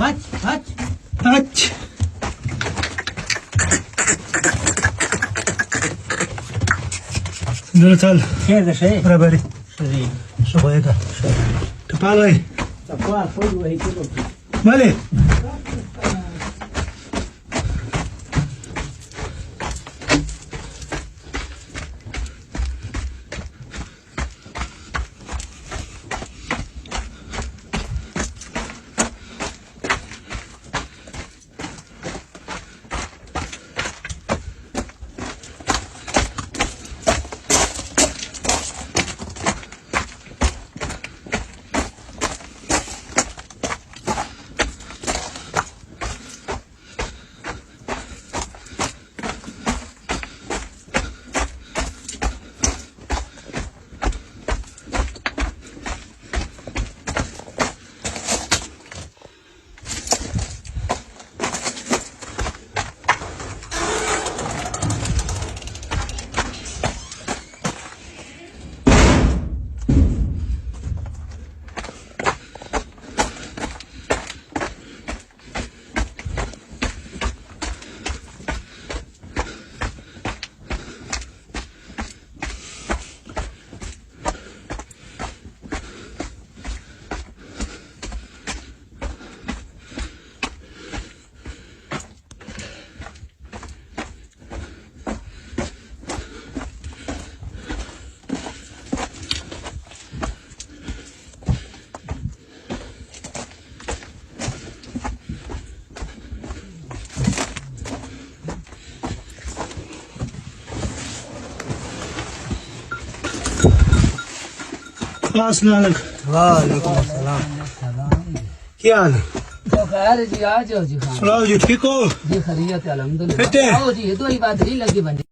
अच्छा نور تعال خير شيء برابري شيء شو هيك تفعل تقوى فوق وهيك مالي السلام عليكم वालेकुम अस्सलाम क्या हाल है तो खैर जी आ जाओ जी खान सुनाओ जी ठीक हो जी खैरियत है अल्हम्दुलिल्लाह बेटे। आओ जी ये तो ही बात नहीं लगी बनी